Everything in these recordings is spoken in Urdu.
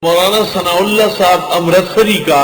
مولانا ثناء اللہ صاحب امرتسری کا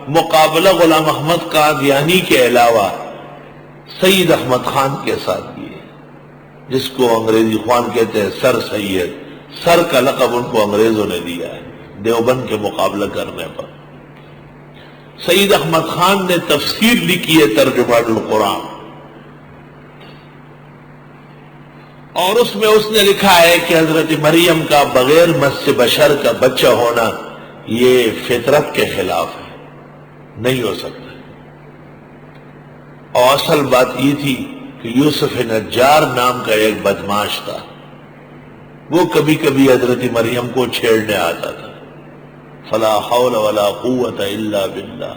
مقابلہ غلام احمد قادیانی کے علاوہ سید احمد خان کے ساتھ کیے، جس کو انگریزی خوان کہتے ہیں سر سید، سر کا لقب ان کو انگریزوں نے دیا ہے دیوبند کے مقابلہ کرنے پر۔ سید احمد خان نے تفسیر لکھی ہے ترجمہ القرآن، اور اس میں اس نے لکھا ہے کہ حضرت مریم کا بغیر مس بشر کا بچہ ہونا یہ فطرت کے خلاف ہے، نہیں ہو سکتا۔ اور اصل بات یہ تھی کہ یوسف نجار نام کا ایک بدماش تھا، وہ کبھی کبھی حضرت مریم کو چھیڑنے آتا تھا۔ فلا حول ولا قوت الا باللہ۔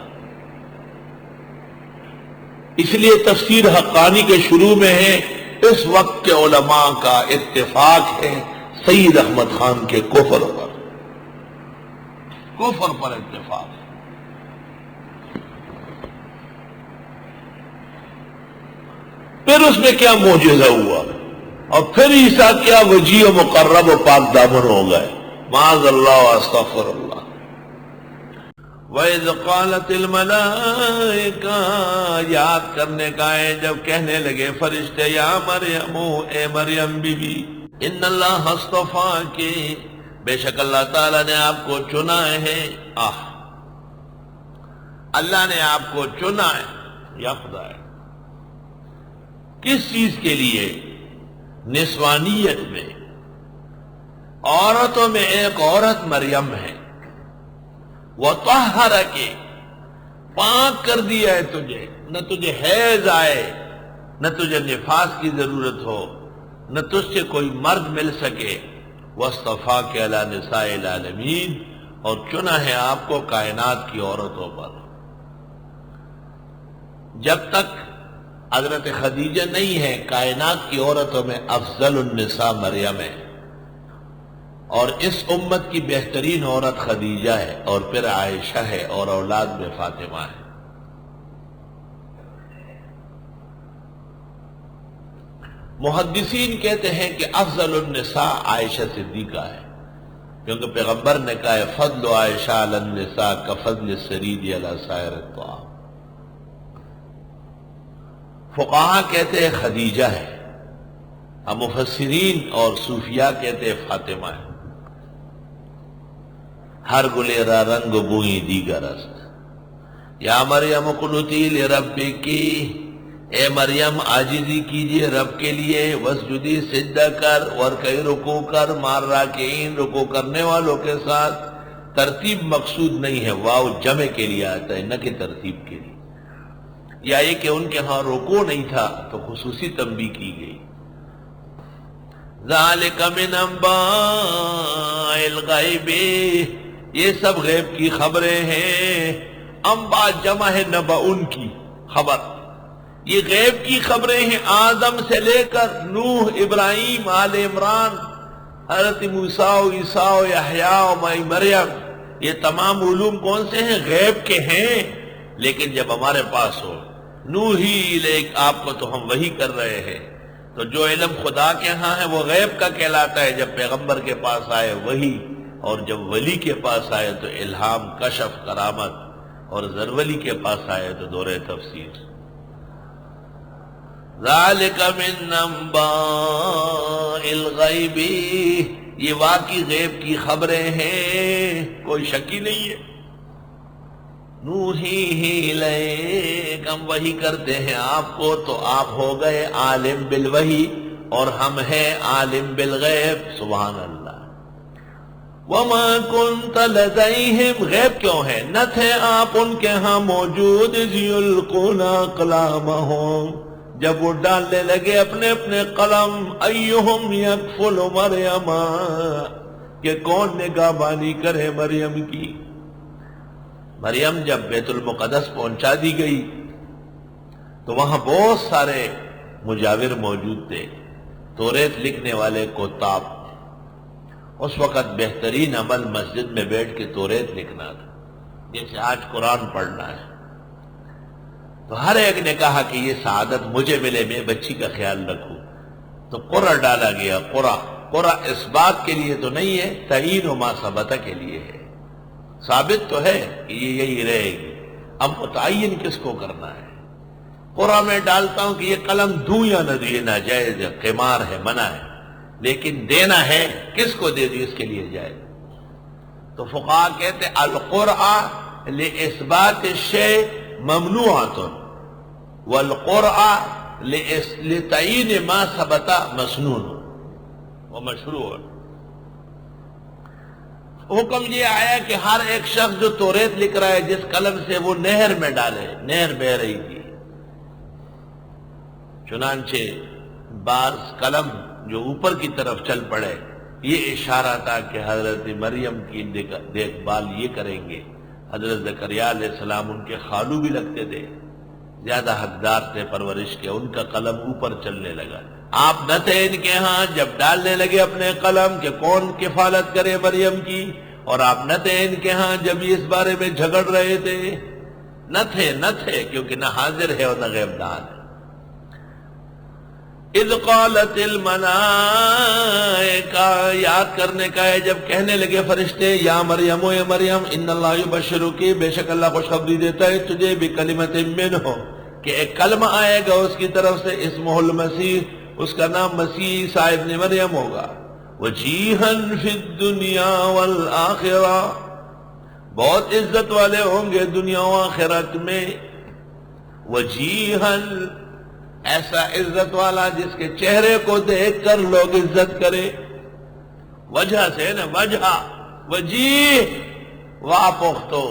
اس لیے تفسیر حقانی کے شروع میں ہے، اس وقت کے علماء کا اتفاق ہے سید احمد خان کے کفر پر اتفاق ہے۔ پھر اس میں کیا معجزہ ہوا، اور پھر عیسیٰ کیا وجیہ و مقرب و پاک دامن ہو گئے، معاذ اللہ و استغفر اللہ۔ وَإِذْ قَالَتِ الْمَلَائِكَةُ، یاد کرنے کا ہے جب کہنے لگے فرشتے، یا مریم، اے مریم بی بی، ان اللہ اصطفاکی، بے شک اللہ تعالیٰ نے آپ کو چنا ہے۔ اللہ نے آپ کو چنا ہے، یا خدا ہے، کس چیز کے لیے؟ نسوانیت میں، عورتوں میں ایک عورت مریم ہے، وَطَهَّرَكِ، پاک کر دیا ہے تجھے، نہ تجھے حیض آئے، نہ تجھے نفاس کی ضرورت ہو، نہ تجھ سے کوئی مرد مل سکے، وَاصْطَفَاكَ عَلَى نِسَاءِ الْعَالَمِينَ، اور چنا ہے آپ کو کائنات کی عورتوں پر۔ جب تک حضرت خدیجہ نہیں ہے، کائنات کی عورتوں میں افضل النساء مریم ہے، اور اس امت کی بہترین عورت خدیجہ ہے، اور پھر عائشہ ہے، اور اولاد میں فاطمہ ہے۔ محدثین کہتے ہیں کہ افضل النساء عائشہ صدیقہ ہے، کیونکہ پیغمبر نے کہا ہے فضل عائشہ علی النساء کفضل السرید علی سائر الطعام۔ فقہاء کہتے ہیں خدیجہ ہے، اور مفسرین اور صوفیاء کہتے ہیں فاطمہ ہے۔ ہر گلیرا رنگ بوئی دیگر است، یا مریم قنوتی لربکی، اے مریم عاجزی کیجئے رب کے لیے، وسجدی سجدہ کر، ورکعی رکوع کر، مار راکعین، رکوع کرنے والوں کے ساتھ۔ ترتیب مقصود نہیں ہے، واو جمع کے لیے آتا ہے، نہ کہ ترتیب کے لیے، یا یہ کہ ان کے ہاں رکوع نہیں تھا تو خصوصی تنبیہ کی گئی۔ ذالک من انباء الغیب، یہ سب غیب کی خبریں ہیں۔ انباء جمع ہے نبأن کی، خبر، یہ غیب کی خبریں ہیں، آدم سے لے کر نوح، ابراہیم، آل عمران، حضرت موسیٰ و عیسیٰ و یحییٰ و مریم، یہ تمام علوم کون سے ہیں؟ غیب کے ہیں۔ لیکن جب ہمارے پاس ہو نوحی الیک، آپ کو تو ہم وحی کر رہے ہیں، تو جو علم خدا کے ہاں ہے وہ غیب کا کہلاتا ہے۔ جب پیغمبر کے پاس آئے وحی، اور جب ولی کے پاس آئے تو الہام، کشف، کرامت، اور زرولی کے پاس آئے تو دور تفسیر۔ ذالک من انباء الغیب، یہ واقعی غیب کی خبریں ہیں، کوئی شک ہی نہیں ہے۔ نوحیہ الیک، ہم وحی کرتے ہیں آپ کو، تو آپ ہو گئے عالم بالوحی، اور ہم ہیں عالم بالغیب۔ سبحان اللہ۔ وما کنت لدیہم، غیب کیوں ہے؟ نہ تھے آپ ان کے ہاں موجود، اذ یلقون اقلامہم، جب وہ ڈالنے لگے اپنے اپنے قلم، ایہم یکفل مریم، کہ کون نگاہ بانی کرے مریم کی۔ مریم جب بیت المقدس پہنچا دی گئی تو وہاں بہت سارے مجاور موجود تھے، توریت لکھنے والے کتاب۔ اس وقت بہترین عمل مسجد میں بیٹھ کے توریت لکھنا تھا، جیسے آج قرآن پڑھنا ہے۔ تو ہر ایک نے کہا کہ یہ سعادت مجھے ملے، میں بچی کا خیال رکھوں، تو قرآن ڈالا گیا۔ قرآن اس بات کے لیے تو نہیں ہے، تعین و ما ثبت کے لیے ہے۔ ثابت تو ہے کہ یہ یہی رہے گی، اب متعین کس کو کرنا ہے؟ قرآن میں ڈالتا ہوں کہ یہ قلم دوں یا نہ دوں، یہ ناجائز ہے، قمار ہے، منع ہے، لیکن دینا ہے، کس کو دے دوں اس کے لیے جائز۔ تو فقہاء کہتے القرعہ لإثبات الشیء ممنوعۃ والقرعہ لتعیین ما ثبت مسنون ومشروع۔ حکم یہ آیا کہ ہر ایک شخص جو توریت لکھ رہا ہے جس قلم سے، وہ نہر میں ڈالے، نہر بہہ رہی تھی، چنانچہ بعض قلم جو اوپر کی طرف چل پڑے، یہ اشارہ تھا کہ حضرت مریم کی دیکھ بھال یہ کریں گے۔ حضرت زکریا علیہ السلام ان کے خالو بھی لگتے تھے، زیادہ حقدار تھے پرورش کے، ان کا قلم اوپر چلنے لگا۔ آپ نہ تھے ان کے ہاں جب ڈالنے لگے اپنے قلم کہ کون کفالت کرے مریم کی، اور آپ نہ تھے ان کے ہاں جب یہ اس بارے میں جھگڑ رہے تھے، نہ تھے کیونکہ نہ حاضر ہے اور نہ غیب دان ہے۔ اذ قالت الملائکہ، یاد کرنے کا ہے جب کہنے لگے فرشتے، یا مریم و یا مریم، ان اللہ یبشرکی، بے شک اللہ خوشخبری دیتا ہے تجھے، بکلمۃ منہ، کہ ایک کلمہ آئے گا اس کی طرف سے، اسمہ المسیح، اس کا نام مسیح عیسیٰ ابن مریم ہوگا، وجیہا فی الدنیا والآخرہ، بہت عزت والے ہوں گے دنیا و آخرت میں، وجیہا، ایسا عزت والا جس کے چہرے کو دیکھ کر لوگ عزت کرے، وجہ سے نا، وجہ، وجیہ، واپختو،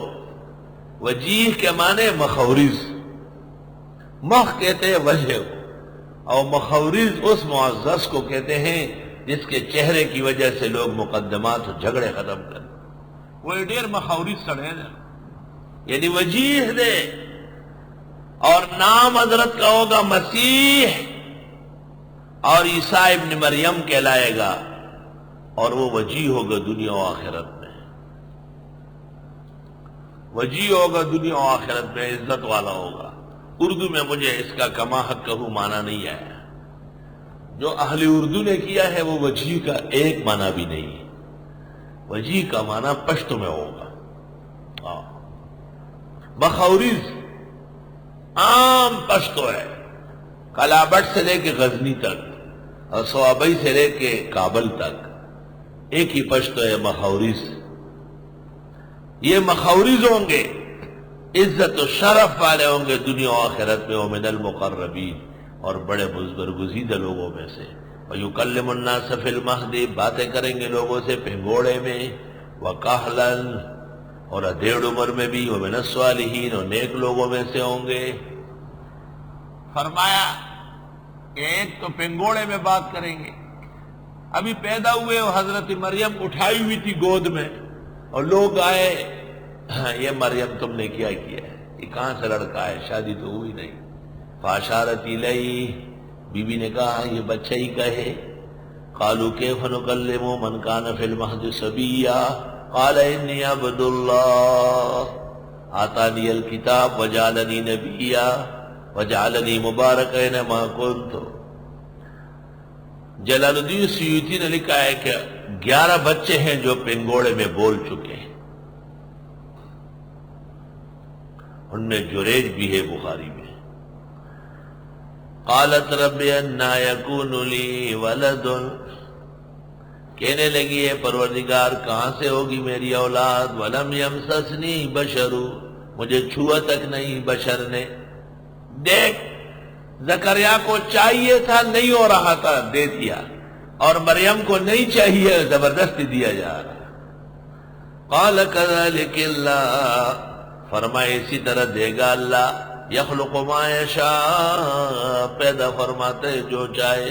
وجیہ کے معنی مخورز، مخ کہتے ہیں وجہ کو، اور مخورز اس معزز کو کہتے ہیں جس کے چہرے کی وجہ سے لوگ مقدمات اور جھگڑے ختم کریں، وہ ڈیر مخورز سڑے نا، یعنی وجیہ دے، اور نام حضرت کا ہوگا مسیح، اور عیسیٰ ابن مریم کہلائے گا، اور وہ وجیہ ہوگا دنیا و آخرت میں، وجیہ ہوگا دنیا و آخرت میں، عزت والا ہوگا۔ اردو میں مجھے اس کا کما حق کہوں معنی نہیں آیا، جو اہل اردو نے کیا ہے وہ وجیہ کا ایک معنی بھی نہیں ہے، وجیہ کا معنی پشتو میں ہوگا۔ مخورز عام پشتو ہے، کلابٹ سے لے کے غزنی تک اور صوابئی سے لے کے کابل تک ایک ہی پشتو ہے، مخورز۔ یہ مخورز ہوں گے، عزت و شرف والے ہوں گے دنیا و آخرت میں، ومن المقربین، اور بڑے برگزیدہ لوگوں میں سے، وَيُكَلِّمُ النَّاسَ فِي الْمَهْدِ، باتیں کریں گے لوگوں سے پنگوڑے میں، وَكَهْلًا، اور ادھیڑ عمر میں بھی، وَمِنَ الصَّالِحِينَ، اور نیک لوگوں میں سے ہوں گے۔ فرمایا کہ ایک تو پنگوڑے میں بات کریں گے، ابھی پیدا ہوئے اور حضرت مریم اٹھائی ہوئی تھی گود میں، اور لوگ آئے، یہ مریم تم نے کیا کیا ہے، یہ کہاں سے لڑکا ہے، شادی تو ہوئی نہیں، فاشارت الیہ، بی بی نے کہا یہ بچہ ہی کا ہے، قالوا کیف نکلم من کان فی المہد صبیا، قال انی عبد اللہ آتانی الکتاب وجعلنی نبیا وجعلنی مبارکا اینما کنت۔ جلال الدین سیوطی نے لکھا ہے کہ 11 بچے ہیں جو پنگوڑے میں بول چکے ہیں، ان میں جریج بھی ہے بخاری میں۔ قالت رب انا یکون لی ولد، کہنے لگی ہے پروردگار کہاں سے ہوگی میری اولاد، ولم یمسسنی بشر، مجھے چھوا تک نہیں بشر نے۔ دیکھ زکریا کو چاہیے تھا، نہیں ہو رہا تھا، دے دیا، اور مریم کو نہیں چاہیے، زبردستی دیا جا رہا۔ قال کذلک اللہ، فرمائے اسی طرح دے گا اللہ، یخلق ما یشاء، پیدا فرماتے جو چاہے،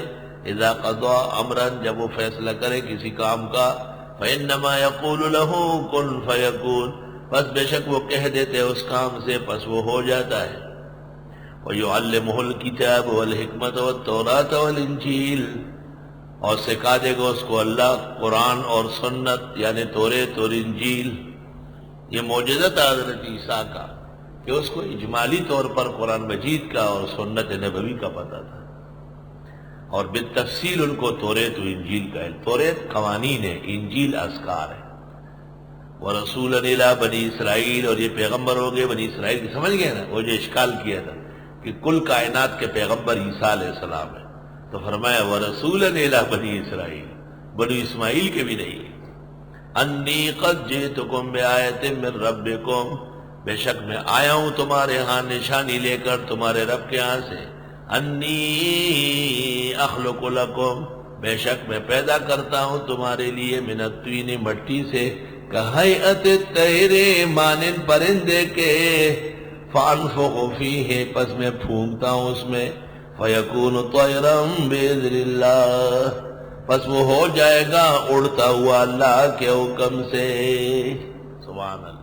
اذا قضا امرا، جب وہ فیصلہ کرے کسی کام کا، فانما یقول له کن فیکون، بس بے شک وہ کہہ دیتے اس کام سے پس وہ ہو جاتا ہے۔ وَيُعَلِّمُهُ الْكِتَابَ وَالْحِكْمَةَ وَالتَّوْرَاةَ وَالْإِنْجِيلَ، اور سکھا دے گا اس کو اللہ قرآن اور سنت، یعنی توریت اور انجیل۔ یہ معجزہ تھا حضرت عیسیٰ کا کہ اس کو اجمالی طور پر قرآن مجید کا اور سنت نبوی کا پتہ تھا، اور بالتفصیل ان کو توریت و انجیل کا ہے۔ توریت قوانین ہے، انجیل اذکار ہے۔ ورسولا الی بنی اسرائیل، اور یہ پیغمبر ہو گئے بنی اسرائیل کی. سمجھ گئے نا وہ جو اشکال کیا تھا کہ کل کائنات کے پیغمبر عیسیٰ علیہ السلام ہے، تو فرمایا ورسولا الی بنی اسرائیل، بنی اسماعیل کے بھی نہیں. انی قد جئتکم بآیۃ من ربکم، بے شک میں آیا ہوں تمہارے ہاں نشانی لے کر تمہارے رب کے ہاں سے. انی اخلق لکم، بے شک میں پیدا کرتا ہوں تمہارے لیے من الطین، مٹی سے، کہیئت الطیر، مانند پرندے کے، فانفخ فیہ، پس میں پھونکتا ہوں اس میں، فیکون طیرا باذن اللہ، پس وہ ہو جائے گا اڑتا ہوا اللہ کے حکم سے. سبحان اللہ.